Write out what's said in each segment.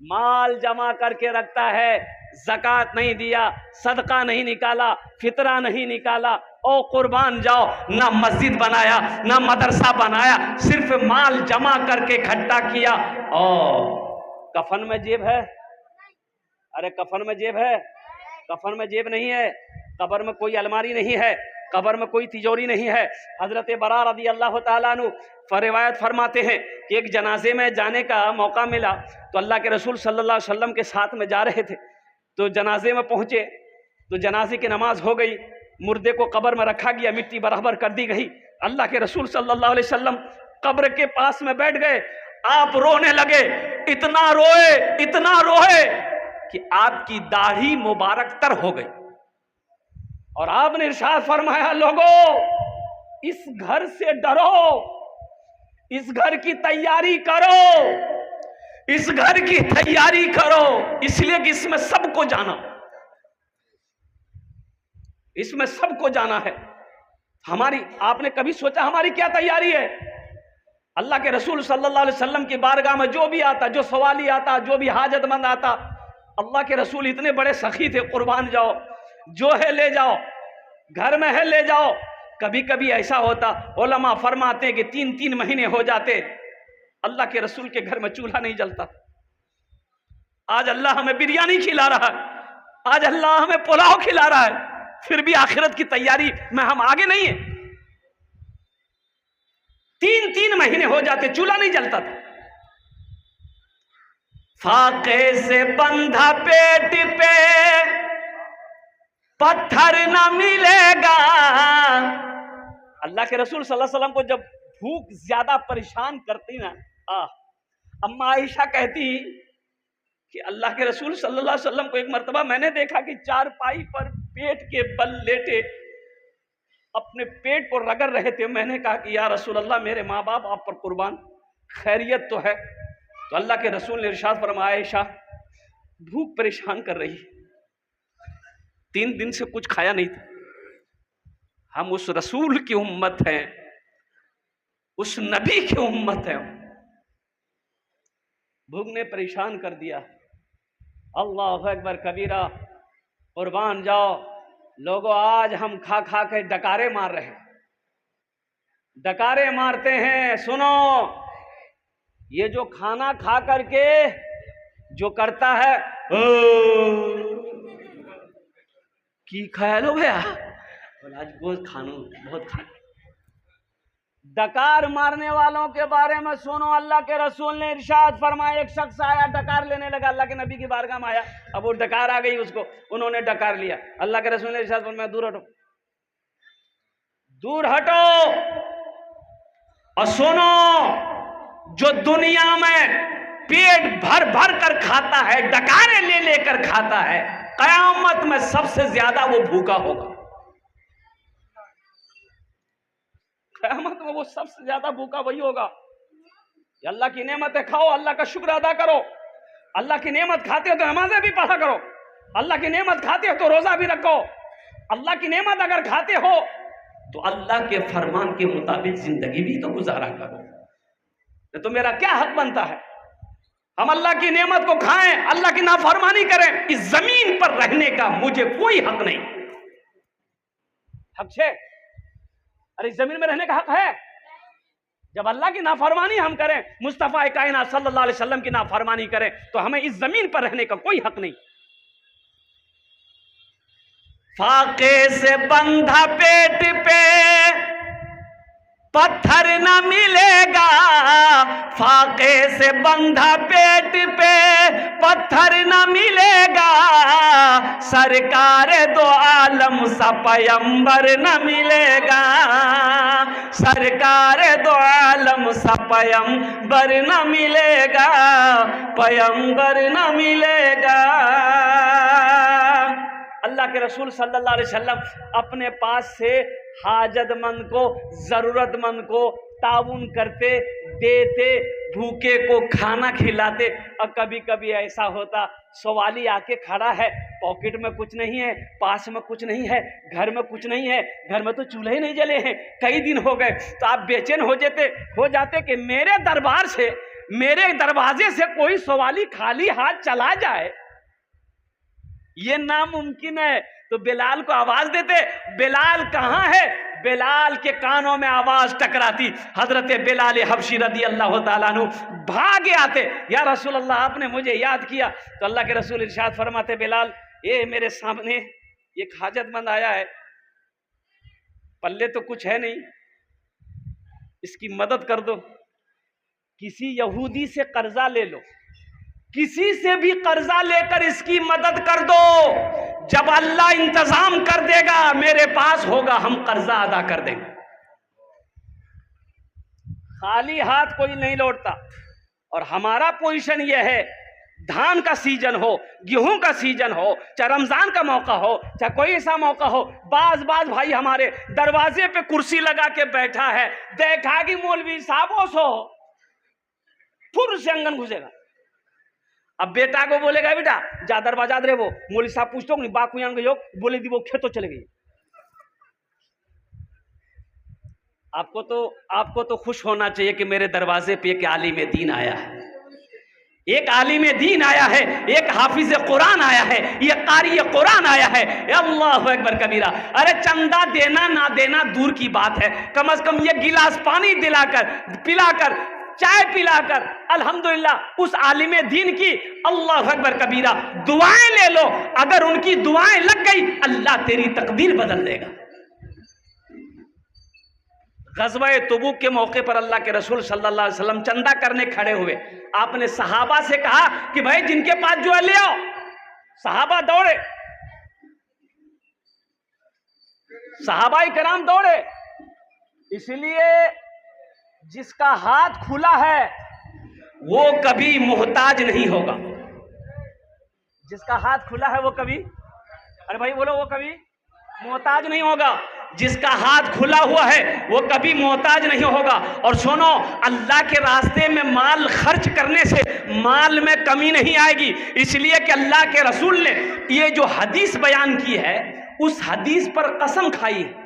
माल जमा करके रखता है, ज़कात नहीं दिया, सदका नहीं निकाला, फितरा नहीं निकाला, ओ कुर्बान जाओ, ना मस्जिद बनाया ना मदरसा बनाया, सिर्फ माल जमा करके इकट्ठा किया। और कफन में जेब है? अरे कफन में जेब है? कफन में जेब नहीं है। कब्र में कोई अलमारी नहीं है, कब्र में कोई तिजोरी नहीं है। हजरत बरा रज़ी अल्लाह ताला अन्हु रिवायत फरमाते हैं कि एक जनाजे में जाने का मौका मिला तो अल्लाह के रसूल सल्लल्लाहु अलैहि वसल्लम के साथ में जा रहे थे। तो जनाजे में पहुंचे तो जनाजे की नमाज हो गई, मुर्दे को कब्र में रखा गया, मिट्टी बराबर कर दी गई। अल्लाह के रसूल सल्लल्लाहु अलैहि वसल्लम कब्र के पास में बैठ गए। आप रोने लगे, इतना रोए कि आपकी दाढ़ी मुबारक तर हो गई। और आपने इरशाद फरमाया, लोगों इस घर से डरो, इस घर की तैयारी करो, इस घर की तैयारी करो, इसलिए कि इसमें सबको जाना, इसमें सबको जाना है। हमारी, आपने कभी सोचा हमारी क्या तैयारी है? अल्लाह के रसूल सल्लल्लाहु अलैहि वसल्लम की बारगाह में जो भी आता, जो सवाली आता, जो भी हाजतमंद आता, अल्लाह के रसूल इतने बड़े सखी थे, कुर्बान जाओ, जो है ले जाओ, घर में है ले जाओ। कभी कभी ऐसा होता, उलमा फरमाते कि 3-3 महीने हो जाते, अल्लाह के रसूल के घर में चूल्हा नहीं जलता। आज अल्लाह हमें बिरयानी खिला रहा है, आज अल्लाह हमें पुलाव खिला रहा है, फिर भी आखिरत की तैयारी में हम आगे नहीं है। 3-3 महीने हो जाते, चूल्हा नहीं जलता था। फाके से बंधा पेट पे पत्थर न मिलेगा। अल्लाह के रसूल सल्लल्लाहु अलैहि वसल्लम को जब भूख ज्यादा परेशान करती ना, अम्मा आयशा कहती कि अल्लाह के रसूल सल्लल्लाहु अलैहि वसल्लम को एक मर्तबा मैंने देखा कि चारपाई पर पेट के बल लेटे अपने पेट पर रगड़ रहे थे। मैंने कहा कि या रसूल अल्लाह, मेरे माँ बाप आप पर कुर्बान, खैरियत तो है? तो अल्लाह के रसूल ने इरशाद फरमाया, आयशा भूख परेशान कर रही, 3 दिन से कुछ खाया नहीं था। हम उस रसूल की उम्मत हैं, उस नबी की उम्मत हैं, भूख ने परेशान कर दिया। अल्लाह अकबर कबीरा, कुर्बान जाओ लोगों, आज हम खा खा के डकारे मार रहे हैं, डकारे मारते हैं। सुनो, ये जो खाना खा करके जो करता है, की खाया लो भैया, आज गोश्त खानो बहुत खा, डकार मारने वालों के बारे में सुनो, अल्लाह के रसूल ने इरशाद फरमाया, एक शख्स आया डकार लेने लगा, अल्लाह के नबी की बारगाह में आया, अब वो डकार आ गई उसको, उन्होंने डकार लिया। अल्लाह के रसूल ने इरशाद फरमाया, दूर हटो, दूर हटो। और सुनो, जो दुनिया में पेट भर भर कर खाता है, डकारे ले लेकर खाता है, कयामत में सबसे ज्यादा वो भूखा होगा। कयामत में वो सबसे ज्यादा भूखा वही होगा। अल्लाह की नेमत है, खाओ, अल्लाह का शुक्र अदा करो। अल्लाह की नेमत खाते हो तो नमाज़ें भी पढ़ा करो, अल्लाह की नेमत खाते हो तो रोजा भी रखो, अल्लाह की नेमत अगर खाते हो तो अल्लाह के फरमान के मुताबिक जिंदगी भी तो गुजारा करो। तो मेरा क्या हक बनता है हम अल्लाह की नेमत को खाएं, अल्लाह की नाफरमानी करें? इस जमीन पर रहने का मुझे कोई हक नहीं। हक है? अरे इस जमीन में रहने का हक है? जब अल्लाह की नाफरमानी हम करें, मुस्तफा कायनात सल्लल्लाहु अलैहि वसल्लम की नाफरमानी करें, तो हमें इस जमीन पर रहने का कोई हक नहीं। फाके से बंधा पेट पे पत्थर न मिलेगा, फाके से बंधा पेट पे पत्थर न मिलेगा, सरकार दो आलम सा पैगंबर न मिलेगा, सरकार दो आलम सा पैगंबर न मिलेगा, पैगंबर न मिलेगा। अल्लाह के रसूल सल्लल्लाहु अलैहि वसल्लम अपने पास से हाजतमंद को, जरूरतमंद को ताउन करते, देते, भूखे को खाना खिलाते। और कभी कभी ऐसा होता, सवाली आके खड़ा है, पॉकेट में कुछ नहीं है, पास में कुछ नहीं है, घर में कुछ नहीं है, घर में तो चूल्हे नहीं जले हैं, कई दिन हो गए, तो आप बेचैन हो जाते कि मेरे दरबार से मेरे दरवाजे से कोई सवाली खाली हाथ चला जाए, ये नामुमकिन है। तो बिलाल को आवाज देते, बिलाल कहां है? बिलाल के कानों में आवाज टकराती, हजरत बिलाल हबशी रदी अल्लाह ताला अन्हु भागे आते, या रसूल अल्लाह आपने मुझे याद किया। तो अल्लाह के रसूल इरशाद फरमाते, बिलाल ये मेरे सामने एक हाजतमंद आया है, पल्ले तो कुछ है नहीं, इसकी मदद कर दो। किसी यहूदी से कर्जा ले लो, किसी से भी कर्जा लेकर इसकी मदद कर दो, जब अल्लाह इंतजाम कर देगा मेरे पास होगा, हम कर्जा अदा कर देंगे। खाली हाथ कोई नहीं लौटता। और हमारा पोजीशन यह है, धान का सीजन हो, गेहूं का सीजन हो, चाहे रमजान का मौका हो, चाहे कोई ऐसा मौका हो, बाज भाई हमारे दरवाजे पे कुर्सी लगा के बैठा है, देखा कि मौलवी साहब ओसो फुर से अंगन घुसेगा। अब बेटा को बोलेगा, बेटा जा दरवाजा दे, वो मौलवी साहब पूछते नहीं बाकू बोले दी वो खेतों चले गई। आपको तो खुश होना चाहिए कि मेरे दरवाजे पे एक आलिम दीन आया है, एक आलिम दीन आया है, एक हाफिज कुरान आया है, ये कारी कुरान आया है। अल्लाहु अकबर कबीरा। अरे चंदा देना ना देना दूर की बात है, कम से कम ये गिलास पानी दिलाकर, पिलाकर, चाय पिलाकर अल्हम्दुलिल्लाह उस आलिम दीन की अल्लाहु अकबर कबीरा दुआएं ले लो। अगर उनकी दुआएं लग गई, अल्लाह तेरी तकदीर बदल देगा। ग़ज़वा तबूक के मौके पर अल्लाह के रसूल सल्लल्लाहु अलैहि वसल्लम चंदा करने खड़े हुए। आपने सहाबा से कहा कि भाई जिनके पास जो है ले आओ। सहाबा दौड़े, सहाबाई कराम दौड़े। इसलिए जिसका हाथ खुला है वो कभी मोहताज नहीं होगा। जिसका हाथ खुला है वो कभी, अरे भाई बोलो, वो कभी मोहताज नहीं होगा। जिसका हाथ खुला हुआ है वो कभी मोहताज नहीं होगा। और सुनो, अल्लाह के रास्ते में माल खर्च करने से माल में कमी नहीं आएगी, इसलिए कि अल्लाह के रसूल ने ये जो हदीस बयान की है उस हदीस पर कसम खाई है।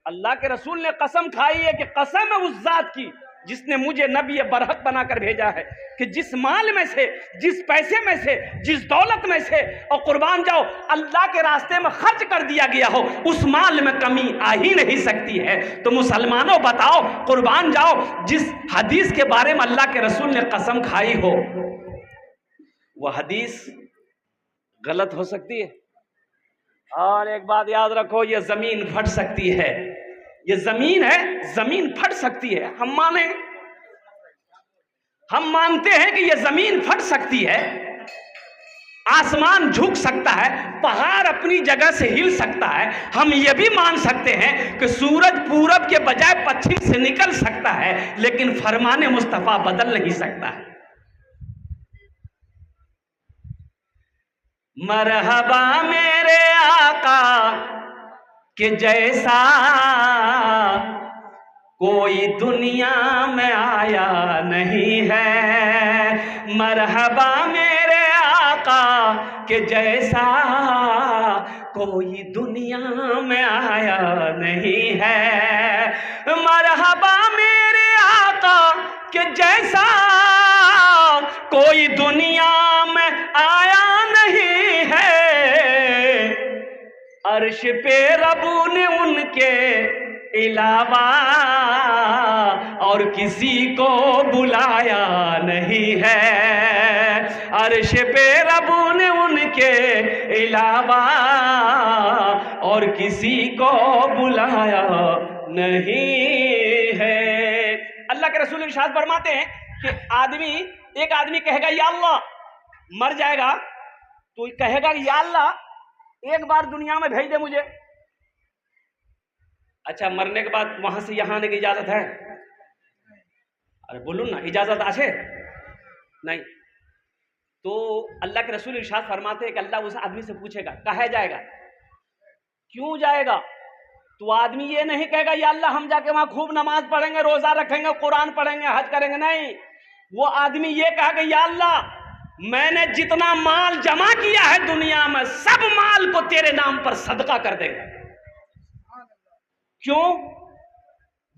अल्लाह के रसूल ने कसम खाई है कि कसम है उस जात की जिसने मुझे नबी बरहक बनाकर भेजा है कि जिस माल में से, जिस पैसे में से, जिस दौलत में से और कुर्बान जाओ अल्लाह के रास्ते में खर्च कर दिया गया हो, उस माल में कमी आ ही नहीं सकती है। तो मुसलमानों बताओ, कुर्बान जाओ जिस हदीस के बारे में अल्लाह के रसूल ने कसम खाई हो, वह हदीस गलत हो सकती है। और एक बात याद रखो, यह जमीन फट सकती है। ये जमीन है, जमीन फट सकती है। हम मानते हैं कि यह जमीन फट सकती है, आसमान झुक सकता है, पहाड़ अपनी जगह से हिल सकता है। हम ये भी मान सकते हैं कि सूरज पूरब के बजाय पश्चिम से निकल सकता है, लेकिन फरमाने मुस्तफा बदल नहीं सकता है। मरहबा मेरे आका के जैसा कोई दुनिया में आया नहीं है। मरहबा मेरे आका के जैसा कोई दुनिया में आया नहीं है। मरहबा मेरे आका के जैसा कोई दुनिया में आया नहीं है। अर्श पे रबू ने उनके इलावा और किसी को बुलाया नहीं है। अर्श पे रबू ने उनके अलावा और किसी को बुलाया नहीं है। अल्लाह के रसूल इरशाद फरमाते हैं कि एक आदमी कहेगा या अल्लाह, मर जाएगा तो कहेगा या अल्लाह एक बार दुनिया में भेज दे मुझे। अच्छा, मरने के बाद वहां से यहां आने की इजाजत है? अरे बोलूं ना, इजाजत आछे नहीं। तो अल्लाह के रसूल इरशाद फरमाते हैं कि अल्लाह उस आदमी से पूछेगा कहा जाएगा, क्यों जाएगा? तो आदमी ये नहीं कहेगा या अल्लाह हम जाके वहां खूब नमाज पढ़ेंगे, रोजा रखेंगे, कुरान पढ़ेंगे, हज करेंगे। नहीं, वो आदमी ये कहेगा या अल्लाह मैंने जितना माल जमा किया है दुनिया में सब माल को तेरे नाम पर सदका कर देगा। क्यों?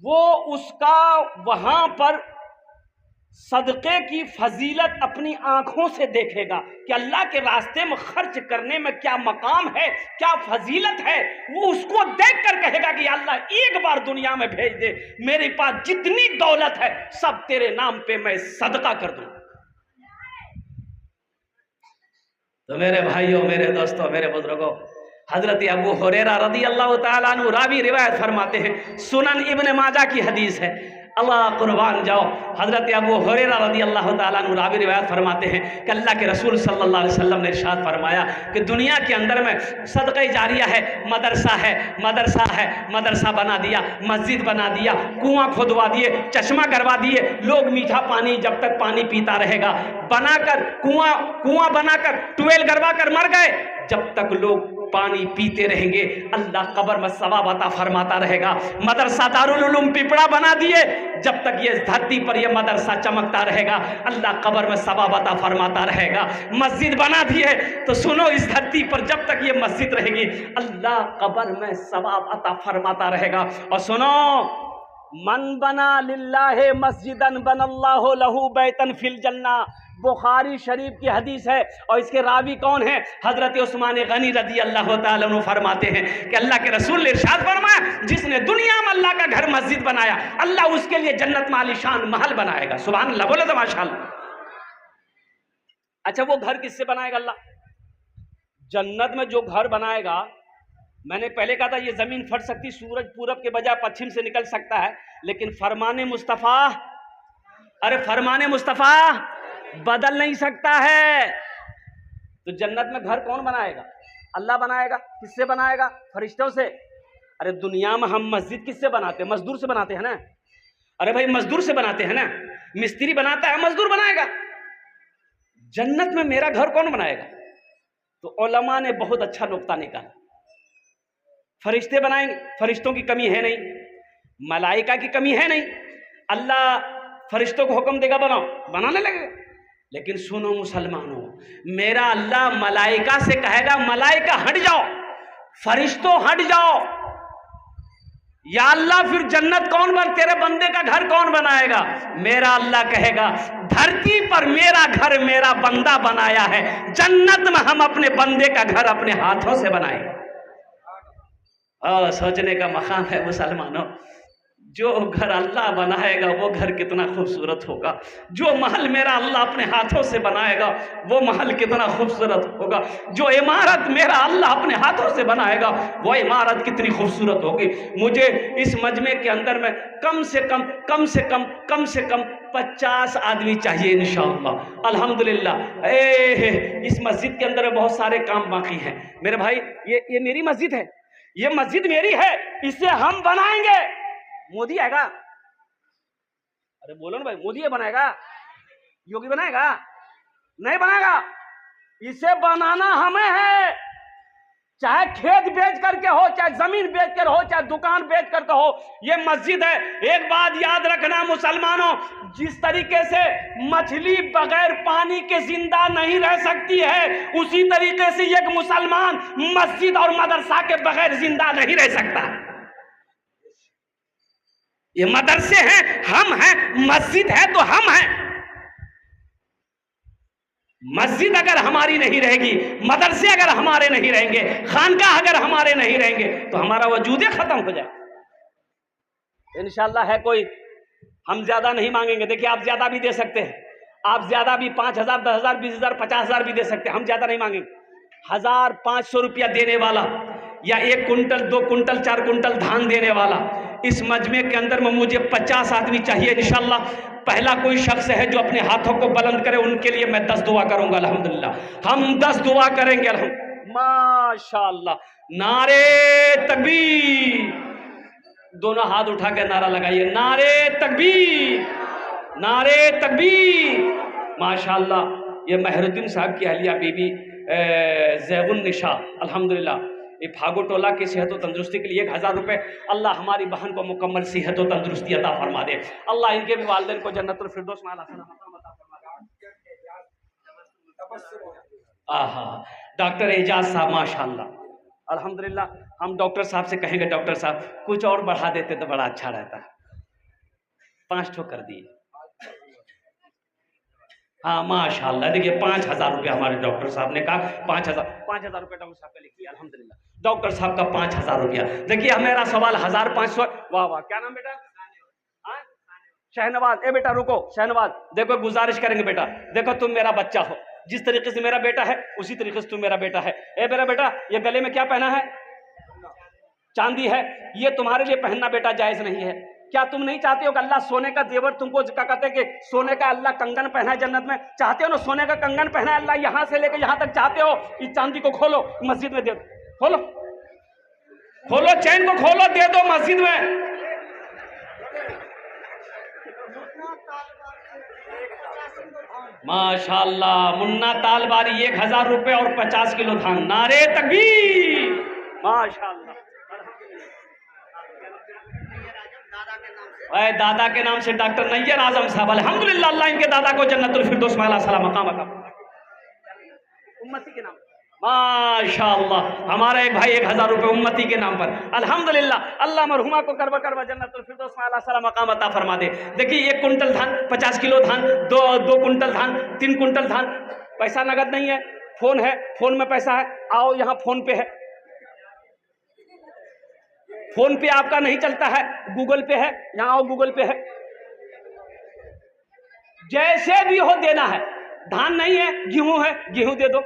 वो उसका वहां पर सदक़े की फजीलत अपनी आंखों से देखेगा कि अल्लाह के रास्ते में खर्च करने में क्या मकाम है, क्या फजीलत है, वो उसको देख कर कहेगा कि अल्लाह एक बार दुनिया में भेज दे, मेरे पास जितनी दौलत है सब तेरे नाम पे मैं सदका कर दूं। तो मेरे भाइयों, मेरे दोस्तों, मेरे बुजुर्गों, हजरत अबू हुरैरा रज़ी अल्लाह ताला अन्हु रावी रिवायत फरमाते हैं, सुनन इब्न माजा की हदीस है, अल्लाह कुर्बान जाओ, हजरत अबू हुरैरा रज़ी अल्लाह ताला अन्हु रावी रिवायत फरमाते हैं कि अल्लाह के रसूल सल्लल्लाहु अलैहि वसल्लम ने इरशाद फरमाया कि दुनिया के अंदर में सदक़े जारिया है, मदरसा है, मदरसा है, मदरसा बना दिया, मस्जिद बना दिया, कुआं खुदवा दिए, चश्मा करवा दिए, लोग मीठा पानी जब तक पानी पीता रहेगा, बनाकर कुआं बनाकर ट्यूबवेल करवा कर मर गए, जब तक लोग पानी पीते रहेंगे अल्लाह कब्र में सवाब अता फरमाता रहेगा। मदरसा दारुल उलूम पिपड़ा बना दिए, जब तक ये धरती पर ये मदरसा चमकता रहेगा अल्लाह कब्र में सवाब अता फरमाता रहेगा। मस्जिद बना दिए तो सुनो, इस धरती पर जब तक ये मस्जिद रहेगी अल्लाह कब्र में सवाब अता फरमाता रहेगा। और सुनो, मन बना लिल्लाहि मस्जिदन बनल्लाहु लहू बैतन फिल जन्ना, बुखारी शरीफ की हदीस है और इसके रावी कौन है? हजरत उस्मान गनी रज़ी अल्लाह ताला अन्हु फरमाते हैं कि अल्लाह के रसूल ने इरशाद फरमाया, जिसने दुनिया में अल्लाह का घर मस्जिद बनाया अल्लाह उसके लिए जन्नत में आलीशान महल बनाएगा। सुभान अल्लाह, बोले तो माशाअल्लाह। अच्छा, वो घर किससे बनाएगा अल्लाह? जन्नत में जो घर बनाएगा, मैंने पहले कहा था ये जमीन फट सकती, सूरज पूरब के बजाय पश्चिम से निकल सकता है, लेकिन फरमाने मुस्तफ़ा, अरे फरमाने मुस्तफ़ा बदल नहीं सकता है। तो जन्नत में घर कौन बनाएगा? अल्लाह बनाएगा। किससे बनाएगा? फरिश्तों से। अरे दुनिया में हम मस्जिद किससे बनाते हैं? मजदूर से बनाते हैं ना। अरे भाई मजदूर से बनाते हैं ना, मिस्त्री बनाता है, मजदूर बनाएगा। जन्नत में मेरा घर कौन बनाएगा? तो उलमा ने बहुत अच्छा नुक्ता निकाला, फरिश्ते बनाएंगे, फरिश्तों की कमी है नहीं, मलाइका की कमी है नहीं, अल्लाह फरिश्तों को हुक्म देगा बनाओ, बनाने लगेगा। लेकिन सुनो मुसलमानों, मेरा अल्लाह मलाइका से कहेगा मलाइका हट जाओ, फरिश्तों हट जाओ, या अल्लाह फिर जन्नत कौन बन, तेरे बंदे का घर कौन बनाएगा? मेरा अल्लाह कहेगा धरती पर मेरा घर मेरा बंदा बनाया है, जन्नत में हम अपने बंदे का घर अपने हाथों से बनाएंगे। और सोचने का मकाम है मुसलमानों, जो घर अल्लाह बनाएगा वो घर कितना खूबसूरत होगा, जो महल मेरा अल्लाह अपने हाथों से बनाएगा वो महल कितना खूबसूरत होगा, जो इमारत मेरा अल्लाह अपने हाथों से बनाएगा वो इमारत कितनी खूबसूरत होगी। मुझे इस मजमे के अंदर में कम से कम 50 आदमी चाहिए इंशाअल्लाह अल्हम्दुलिल्लाह। इस मस्जिद के अंदर बहुत सारे काम बाकी हैं मेरे भाई। ये मेरी मस्जिद है, ये मस्जिद मेरी है, इसे हम बनाएंगे। मोदी आएगा? अरे बोलो ना भाई, मोदी बनाएगा? योगी बनाएगा? नहीं बनाएगा। इसे बनाना हमें है, चाहे खेत बेच करके हो, चाहे जमीन बेच कर हो, चाहे दुकान बेच करके हो, ये मस्जिद है। एक बात याद रखना मुसलमानों, जिस तरीके से मछली बगैर पानी के जिंदा नहीं रह सकती है, उसी तरीके से एक मुसलमान मस्जिद और मदरसा के बगैर जिंदा नहीं रह सकता। ये मदरसे हैं, हम हैं, मस्जिद है तो हम हैं। मस्जिद अगर हमारी नहीं रहेगी, मदरसे अगर हमारे नहीं रहेंगे, खानकाह अगर हमारे नहीं रहेंगे तो हमारा वजूद खत्म हो जाए। इंशाअल्लाह है कोई, हम ज्यादा नहीं मांगेंगे। देखिए आप ज्यादा भी दे सकते हैं, आप ज्यादा भी 5,000, 10,000, 20,000, 50,000 भी दे सकते हैं, हम ज्यादा नहीं मांगेंगे। 1,500 रुपया देने वाला या 1 कुंटल 2 कुंटल 4 कुंटल धान देने वाला, इस मजमे के अंदर में मुझे 50 आदमी चाहिए इंशाअल्लाह। पहला कोई शख्स है जो अपने हाथों को बुलंद करे, उनके लिए मैं 10 दुआ करूंगा अल्हम्दुलिल्लाह। हम 10 दुआ करेंगे माशाअल्लाह। नारे तकबीर, दोनों हाथ उठा के नारा लगाइए, नारे तकबीर, नारे तकबीर। माशाअल्लाह ये महरुद्दीन साहब की अहलिया बीबी ज़ैबुन निशा अल्हम्दुलिल्लाह, ये फागो टोला की सेहत व तंदुरुस्ती के लिए 1000 रुपये। अल्लाह हमारी बहन को मुकम्मल सेहत व तंदुरुस्ती अता फरमा दे। अल्लाह इनके भी वालिदैन को जन्नतुल फिरदौस में आला अता फरमा दे। आहा, डॉक्टर एजाज साहब माशाअल्लाह अल्हम्दुलिल्लाह। हम डॉक्टर साहब से कहेंगे डॉक्टर साहब कुछ और बढ़ा देते तो बड़ा अच्छा रहता। 5 ठो कर दिए, हाँ माशाल्लाह, देखिए 5,000 रुपया हमारे डॉक्टर साहब ने कहा, 5,000 रुपया डॉक्टर साहब का लिख दिया अल्हम्दुलिल्लाह। डॉक्टर साहब का 5,000 रुपया। देखिए मेरा सवाल 1,500। वाह वाह, क्या नाम बेटा? हाँ? शहनवाज। ए बेटा रुको, शहनवाज देखो गुजारिश करेंगे बेटा, देखो तुम मेरा बच्चा हो, जिस तरीके से मेरा बेटा है उसी तरीके से तुम मेरा बेटा है। ए मेरा बेटा, ये गले में क्या पहना है? चांदी है। ये तुम्हारे लिए पहनना बेटा जायज नहीं है। क्या तुम नहीं चाहते हो कि अल्लाह सोने का जेवर तुमको, क्या कहते हैं कि सोने का अल्लाह कंगन पहना है जन्नत में? चाहते हो ना सोने का कंगन पहना है अल्लाह यहां से लेकर यहां तक? चाहते हो? इस चांदी को खोलो, मस्जिद में दे दो। खोलो खोलो, चैन को खोलो, दे दो मस्जिद में। माशाल्लाह, मुन्ना तालबारी 1,000 रुपए और 50 किलो धान। नारे तकबीर। माशाल्लाह, दादा के नाम से डॉक्टर नैयर आजम साहब, अल्हम्दुलिल्लाह, अल्लाह इनके दादा को जन्नतुल फिरदौस में आला सलाम मकाम अता। उम्मती के नाम माशाअल्लाह, हमारा एक भाई 1,000 रुपए उम्मती के नाम पर, अल्हम्दुलिल्लाह, अल्लाह मरहुमा को करवा करवा जन्नतुल फिरदौस में आला सलाम मकाम अता फरमा दे। देखिए 1 कुंटल धान, 50 किलो धान, 2 कुंटल धान, 3 कुंटल धान। पैसा नगद नहीं है, फोन है, फोन में पैसा है। आओ यहाँ फोन पे है, फोन पे आपका नहीं चलता है, गूगल पे है, यहाँ आओ गूगल पे है। जैसे भी हो देना है। धान नहीं है, गेहूं है, गेहूं दे दो।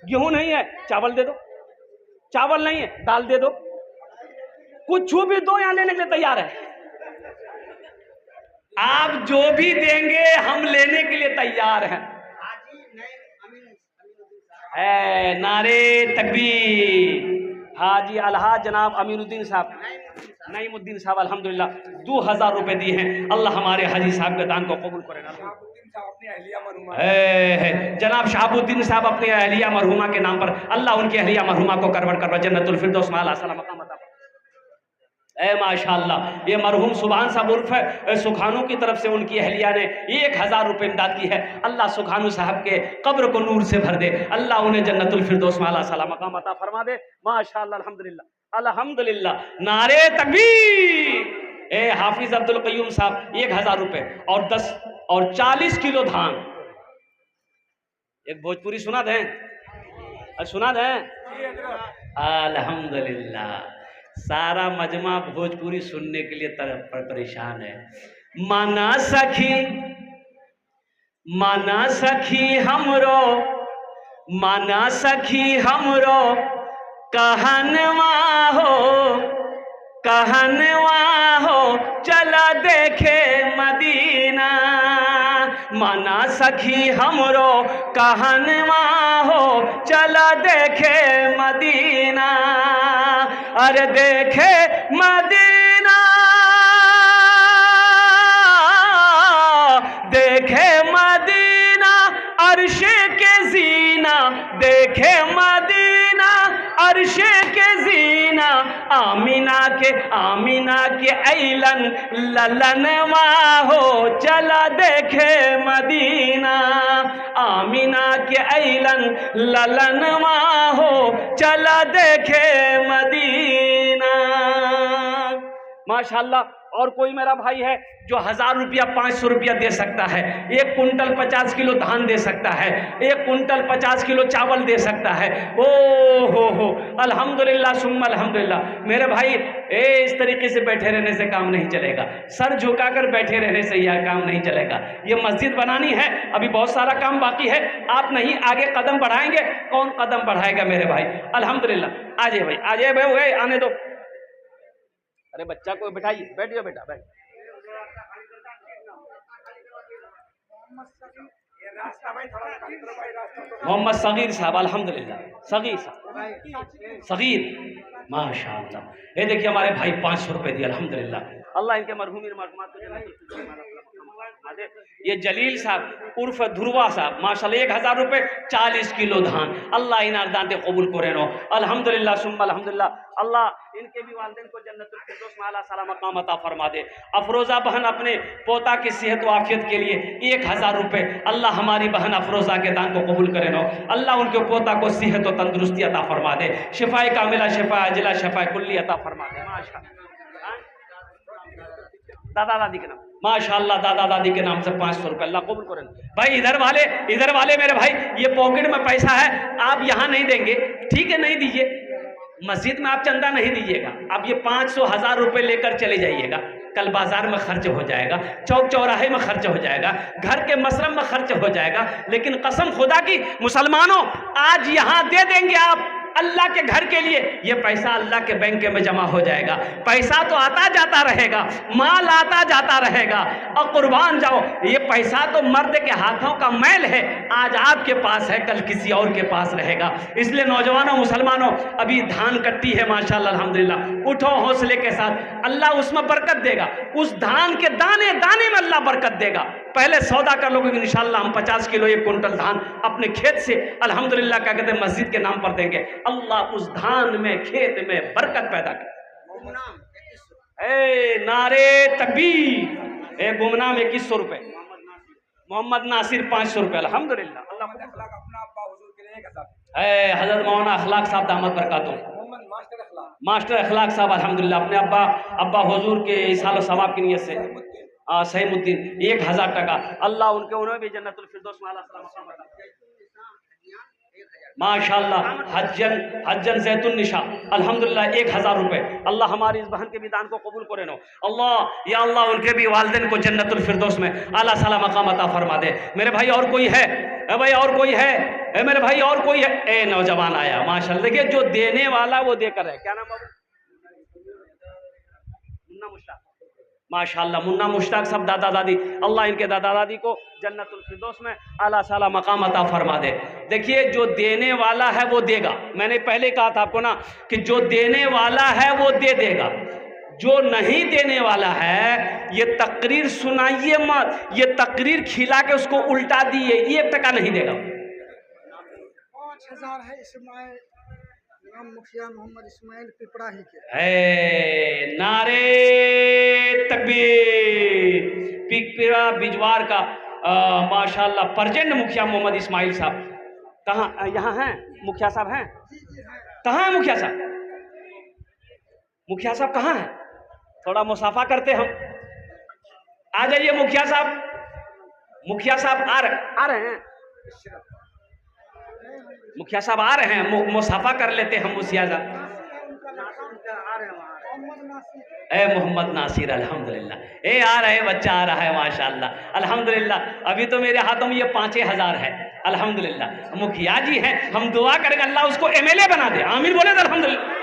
गेहूं नहीं है, चावल दे दो। चावल नहीं है, दाल दे दो। कुछ भी दो, यहां लेने के लिए तैयार है। आप जो भी देंगे हम लेने के लिए तैयार हैं। नारे तकबीर। हाजी अलहाज जनाब अमीनुद्दीन साहब, नईमुद्दीन साहब, अल्हम्दुलिल्लाह 2,000 रुपए दिए हैं। अल्लाह हमारे हाजी साहब के दान को कबूल करें। जनाब शहाबुद्दीन साहब अपनी अहलिया मरहुमा के नाम पर, अल्लाह उनकी अहलिया मरहुमा को करवट करवा जन्नतुल फिरदौस में आला सलाम मकाम अता। ए माशाअल्लाह, ये मरहूम सुभान साहब उर्फ सुखानू की तरफ से उनकी अहलिया ने 1,000 रुपए इमदाद की है। अल्लाह सुखानू साहब के कब्र को नूर से भर दे, अल्लाह उन्हें जन्नतुल फिरदौस में आला सलाम मकाम अता फरमा दे। माशाअल्लाह, अल्हम्दुलिल्लाह अल्हम्दुलिल्लाह, नारे तकबीर। ए हाफिज अब्दुल कय्यूम साहब 1,000 रुपए और 10 और 40 किलो धान। एक भोजपुरी सुना दें, सुना दें। अल्हम्दुलिल्लाह, सारा मजमा भोजपुरी सुनने के लिए तरफ पर परेशान है। माना सखी हमरो, माना सखी हमरो कहनवा हो चला देखे मदीना। माना सखी हमरो कहनवा हो चला देखे मदीना। अरे देखे मदीना, देखे मदीना अर्शे के जीना, देखे मदीना अर्शे के जीना। आमीना के ऐलन ललनवा हो चला देखे मदीना। आमीना के ऐलन ललनवा हो चला देखे मदीना। माशाअल्लाह। और कोई मेरा भाई है जो 1,000 रुपया 500 रुपया दे सकता है, 1 कुंटल 50 किलो धान दे सकता है, 1 कुंटल 50 किलो चावल दे सकता है। ओ हो अल्हम्दुलिल्लाह सुम्मा अल्हम्दुलिल्लाह। मेरे भाई इस तरीके से बैठे रहने से काम नहीं चलेगा, सर झुकाकर बैठे रहने से यह काम नहीं चलेगा। ये मस्जिद बनानी है, अभी बहुत सारा काम बाकी है। आप नहीं आगे कदम बढ़ाएंगे, कौन कदम बढ़ाएगा मेरे भाई? अल्हम्दुलिल्लाह। आ जाइए भाई, आ जाइए भाई, आने दो। अरे बच्चा को बैठाइए, बैठिए बेटा, बैठ। मोहम्मद सगीर साहब, अल्हम्दुलिल्लाह, सगीर साहब, सगीर माशाअल्लाह। ये देखिए हमारे भाई 500 रुपए दिए, अल्हम्दुलिल्लाह। अल्लाह इनके मरहूम ये जलील साहब उर्फ ध्रुवा साहब, माशाअल्लाह 1,000 रुपए 40 किलो धान। अल्लाह इन अर्दांते कबूल करेनो, अल्हम्दुलिल्लाह सुम्मा अल्हम्दुलिल्लाह। अल्लाह इनके भी वालिदैन को जन्नतुल फिरदौस में आला सलाम मकाम अता फरमा दे। अफरोजा बहन अपने पोता की सेहत व आफियत के लिए 1,000 रुपए, अल्लाह हमारी बहन अफरोजा के दान को कबूल करेनो, अल्लाह उनके पोता को सेहत व तंदुरुस्ती अता फरमा दे, शिफाए कामिला, शिफा अजिला, शिफा कुल्ली अता फरमा दे। माशाअल्लाह। दादा दादी के नाम माशाल्लाह दादा दादी के नाम से 500 रुपये, अल्लाह कबूल करें। भाई इधर वाले मेरे भाई, ये पॉकेट में पैसा है, आप यहाँ नहीं देंगे, ठीक है नहीं दीजिए, मस्जिद में आप चंदा नहीं दीजिएगा, आप ये 500 1000 रुपये लेकर चले जाइएगा, कल बाजार में खर्च हो जाएगा, चौक चौराहे में खर्च हो जाएगा, घर के मसरम में खर्च हो जाएगा, लेकिन कसम खुदा की मुसलमानों, आज यहाँ दे देंगे आप अल्लाह के घर के लिए, ये पैसा अल्लाह के बैंक में जमा हो जाएगा। पैसा तो आता जाता रहेगा, माल आता जाता रहेगा, और कुर्बान जाओ, ये पैसा तो मर्द के हाथों का मैल है, आज आपके पास है, कल किसी और के पास रहेगा। इसलिए नौजवानों मुसलमानों, अभी धान कट्टी है माशाल्लाह अल्हम्दुलिल्लाह, उठो हौसले के साथ, अल्लाह उसमें बरकत देगा, उस धान के दाने दाने में अल्लाह बरकत देगा। पहले सौदा कर लोगे इंशाल्लाह, हम 50 किलो 1 कुंटल धान अपने खेत से अल्हम्दुलिल्लाह क्या कहते हैं मस्जिद के नाम पर देंगे, अल्लाह उस धान में खेत में बरकत पैदा करे। ए नारे तकबीर। ए गुमनाम 2100 रुपये, मोहम्मद नासिर 500 रुपये, अल्हम्दुलिल्लाह। हजरत मौलाना अखलाक साहब दामद बरकातुहू, मास्टर अखलाक साहब अल्हम्दुलिल्लाह, अपने अब्बा हुजूर के इसाल सवाब की नियत से सहीमुद्दीन 1000 टका, अल्लाह उन्हें भी जन्नतुल फिरदौस में आला सलाम माशाल्लाह। हज्जन जैतुन निशा अल्हम्दुलिल्लाह 1000 रुपये, अल्लाह हमारी इस बहन के भी दान को कबूल करे नो, अल्लाह या अल्लाह उनके भी वालिदैन को जन्नतुल फिरदौस में आला साला मकाम अता फरमा दे। मेरे भाई और कोई है? भाई और कोई है? मेरे भाई और कोई है? ए नौजवान आया माशाल्लाह, देखिए जो देने वाला वो देकर है, क्या नाम है? मुन्ना मुश्ताक, माशाल्लाह मुन्ना मुश्ताक सब दादा दादी, अल्लाह इनके दादा दादी को जन्नतुल फिरदौस में आला साला मकाम अता फरमा दे। देखिए जो देने वाला है वो देगा, मैंने पहले कहा था आपको ना कि जो देने वाला है वो दे देगा, जो नहीं देने वाला है ये तकरीर सुनाइए मत, ये तकरीर खिला के उसको उल्टा दिए, 1 टका नहीं देगा। 5000 है इस्माइल मुखिया मोहम्मद इस्माइल पिपरा ही के। नारे तकबीर। पिपरा बिजवार का माशाल्लाह परजेंट मुखिया मोहम्मद इस्माइल साहब, कहाँ यहाँ हैं मुखिया साहब? हैं कहाँ है मुखिया साहब? मुखिया साहब कहाँ हैं? थोड़ा मुसाफा करते हम, आ जाइए मुखिया साहब। मुखिया साहब आ रहे हैं, मुखिया साहब आ रहे हैं, मुसाफा कर लेते हम मुखिया साहब। ए मोहम्मद नासिर अल्हम्दुलिल्लाह, ए आ रहे बच्चा आ रहा है माशाल्लाह अल्हम्दुलिल्लाह। अभी तो मेरे हाथों में ये 5000 है अल्हम्दुलिल्लाह। मुखिया जी हैं, हम दुआ करेंगे अल्लाह उसको MLA बना दे, आमीन बोले अल्हम्दुलिल्लाह।